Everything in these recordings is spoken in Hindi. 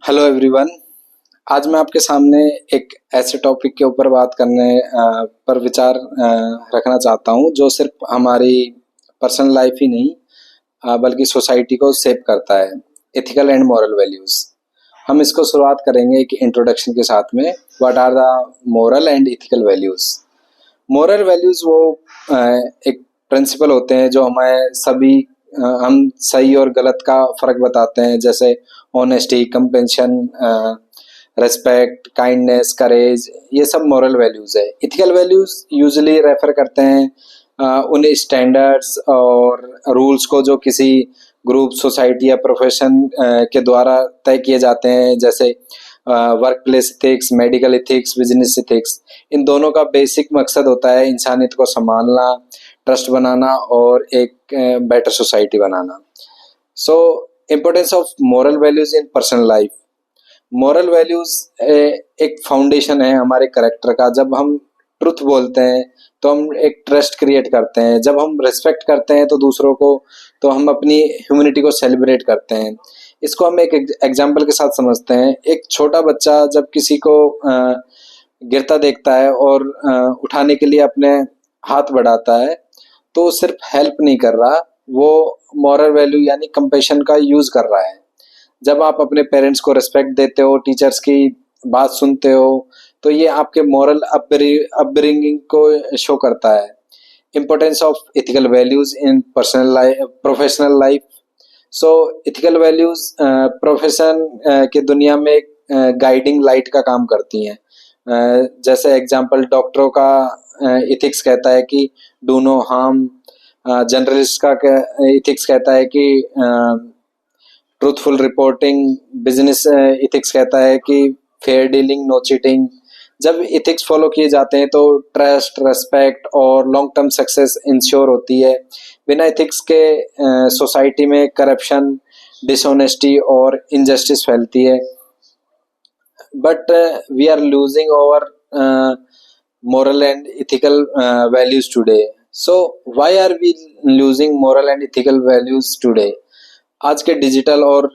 Hello everyone. आज मैं आपके सामने एक ऐसे टॉपिक के ऊपर बात करने पर विचार रखना चाहता हूँ जो सिर्फ हमारी पर्सनल लाइफ ही नहीं बल्कि सोसाइटी को शेप करता है। Ethical and moral values. हम इसको शुरुआत करेंगे एक इंट्रोडक्शन के साथ में। What are the moral and ethical values? Moral values वो अ, एक प्रिंसिपल होते हैं जो हमें हम सही और गलत का फ़र्क बताते हैं, जैसे ऑनेस्टी, कंपेशन, रिस्पेक्ट, काइंडनेस, करेज। ये सब मॉरल वैल्यूज़ है। एथिकल वैल्यूज़ यूजुअली रेफर करते हैं उन स्टैंडर्ड्स और रूल्स को जो किसी ग्रुप, सोसाइटी या प्रोफेशन के द्वारा तय किए जाते हैं, जैसे work place ethics, medical ethics, business ethics. इन दोनों का बेसिक मकसद होता है इंसानियत को संभालना, ट्रस्ट बनाना और एक better society banana. So importance of moral values in personal life. Moral values एक फाउंडेशन है हमारे करेक्टर का। जब हम ट्रुथ बोलते हैं तो हम एक ट्रस्ट क्रिएट करते हैं। जब हम रिस्पेक्ट करते हैं तो दूसरों को, तो हम अपनी ह्यूमैनिटी को सेलिब्रेट करते हैं। इसको हम एक एग्जाम्पल के साथ समझते हैं। एक छोटा बच्चा जब किसी को गिरता देखता है और उठाने के लिए अपने हाथ बढ़ाता है, तो वो सिर्फ हेल्प नहीं कर रहा, वो मॉरल वैल्यू यानी कंपेशन का यूज कर रहा है। जब आप अपने पेरेंट्स को रिस्पेक्ट देते हो, टीचर्स की बात सुनते हो, तो ये आपके मॉरल अपब्रिंगिंग को शो करता है। Importance of ethical values in personal life, professional life. So ethical values profession के दुनिया में एक गाइडिंग लाइट का काम करती हैं। जैसे एग्जांपल, डॉक्टरों का इथिक्स कहता है कि डू नो हार्म। जर्नलिस्ट का इथिक्स कहता है कि ट्रूथफुल रिपोर्टिंग। बिजनेस इथिक्स कहता है कि फेयर डीलिंग, नो चीटिंग। जब इथिक्स फॉलो किए जाते हैं तो ट्रस्ट, रेस्पेक्ट और लॉन्ग टर्म सक्सेस इंश्योर होती है। बिना इथिक्स के सोसाइटी में करप्शन, डिसऑनेस्टी और इनजस्टिस फैलती है। But we are losing our moral and ethical values today. So why are we losing moral and ethical values today? आज के डिजिटल और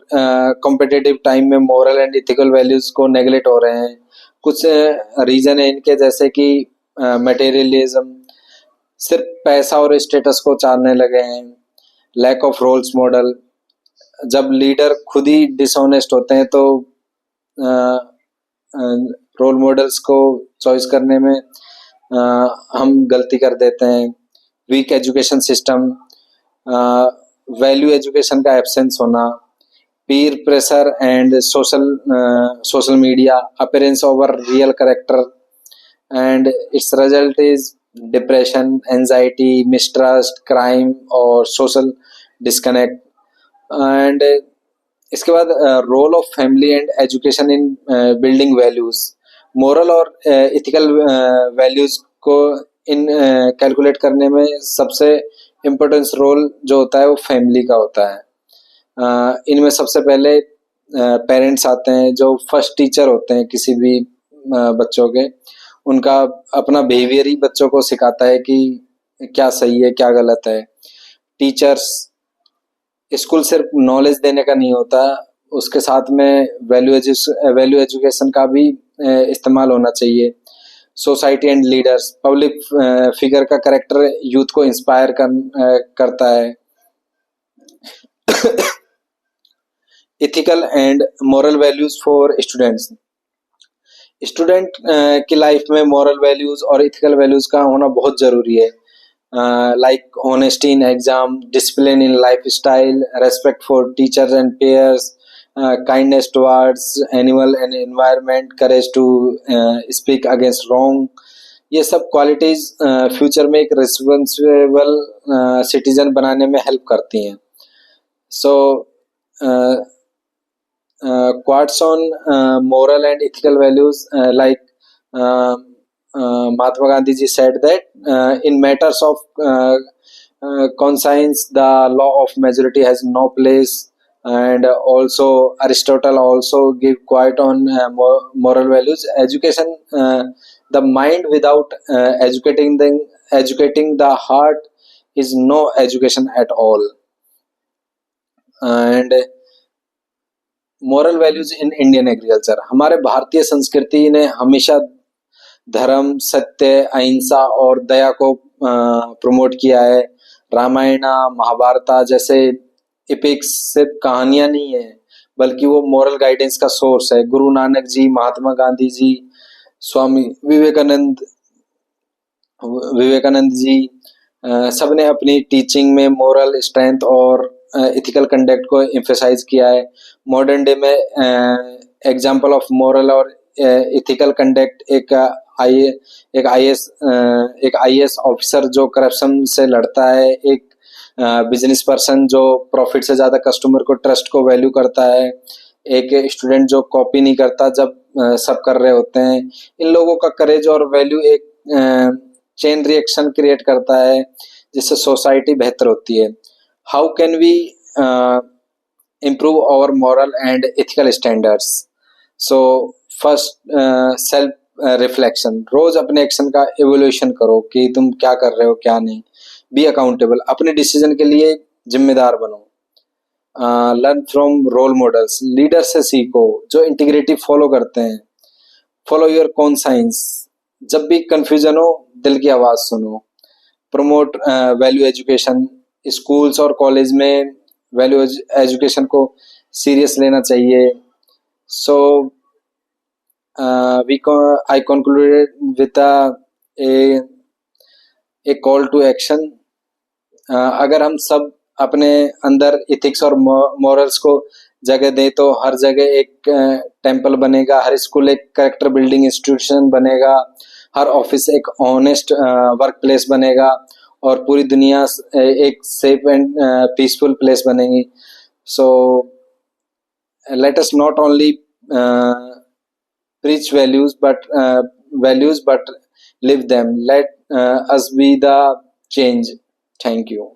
कॉम्पिटिटिव टाइम में मॉरल एंड इथिकल वैल्यूज को नेगलेक्ट हो रहे हैं। कुछ रीजन है इनके, जैसे कि मटेरियलिज्म, सिर्फ पैसा और स्टेटस को चाहने लगे हैं। लैक ऑफ रोल्स मॉडल, जब लीडर खुद ही डिसऑनेस्ट होते हैं तो रोल मॉडल्स को चॉइस करने में हम गलती कर देते हैं। Weak education system, value education का एब्सेंस होना, peer pressure and social media, appearance over real character, and its result is depression, anxiety, mistrust, crime और सोशल डिस्कनेक्ट। एंड इसके बाद role of family and education in building values. Moral और इथिकल वैल्यूज को इन कैलकुलेट करने में सबसे इम्पोर्टेंस रोल जो होता है वो फैमिली का होता है। इनमें सबसे पहले पेरेंट्स आते हैं, जो फर्स्ट टीचर होते हैं किसी भी बच्चों के। उनका अपना बिहेवियर ही बच्चों को सिखाता है कि क्या सही है, क्या गलत है। टीचर्स, स्कूल सिर्फ नॉलेज देने का नहीं होता, उसके साथ में वैल्यू एजुकेशन का भी इस्तेमाल होना चाहिए। Society and leaders, public figure का करेक्टर यूथ को इंस्पायर करता है। Ethical and moral values for students. Student की लाइफ में मॉरल वैल्यूज और इथिकल वैल्यूज का होना बहुत जरूरी है। Like honesty in exam, discipline in lifestyle, respect for teachers and peers, kindness towards animal and environment, courage to speak against wrong। ये सब क्वालिटीज फ्यूचर में एक रिस्पॉन्सिबल सिटीजन बनाने में हेल्प करती हैं। सो quotes on moral and ethical values, like Mahatma Gandhi ji said that in matters of conscience, the law of majority has no place. And also Aristotle also give quite on moral values. Education, the mind without educating the heart is no education at all. And moral values in Indian agriculture. हमारे भारतीय संस्कृति ने हमेशा धर्म, सत्य, अहिंसा और दया को प्रमोट किया है। रामायण, महाभारत जैसे एपिक्स सिर्फ कहानियां नहीं है, बल्कि वो मोरल गाइडेंस का सोर्स है। गुरु नानक जी, महात्मा गांधी जी, स्वामी विवेकानंद जी सबने अपनी टीचिंग में मोरल स्ट्रेंथ और इथिकल कंडक्ट को एम्फेसाइज किया है। मॉडर्न डे में एग्जांपल ऑफ मोरल और इथिकल कंडक्ट आई एक आईएएस ऑफिसर जो करप्शन से लड़ता है, एक बिजनेस पर्सन जो प्रॉफिट से ज्यादा कस्टमर को ट्रस्ट को वैल्यू करता है, एक स्टूडेंट जो कॉपी नहीं करता जब सब कर रहे होते हैं। इन लोगों का करेज और वैल्यू एक चेन रिएक्शन क्रिएट करता है, जिससे सोसाइटी बेहतर होती है। How can we improve our moral and ethical standards? So first, self reflection। रोज अपने एक्शन का एवोल्यूशन करो कि तुम क्या कर रहे हो क्या नहीं। बी अकाउंटेबल, अपने डिसीजन के लिए जिम्मेदार बनो। Learn from role models, leader से सीखो जो इंटीग्रिटी फॉलो करते हैं। फॉलो योर कॉन्साइंस, जब भी कंफ्यूजन हो दिल की आवाज सुनो। प्रमोट वैल्यू एजुकेशन, स्कूल्स और कॉलेज में वैल्यू एजुकेशन को सीरियस लेना चाहिए। So I concluded with a call to action. अगर हम सब अपने अंदर इथिक्स और मॉरल्स को जगह दें तो हर जगह एक टेम्पल बनेगा, हर स्कूल एक कैरेक्टर बिल्डिंग इंस्टीट्यूशन बनेगा, हर ऑफिस एक ऑनेस्ट वर्क प्लेस बनेगा और पूरी दुनिया एक सेफ एंड पीसफुल प्लेस बनेगी। So let us not only preach values but live them. Let us be the change. Thank you.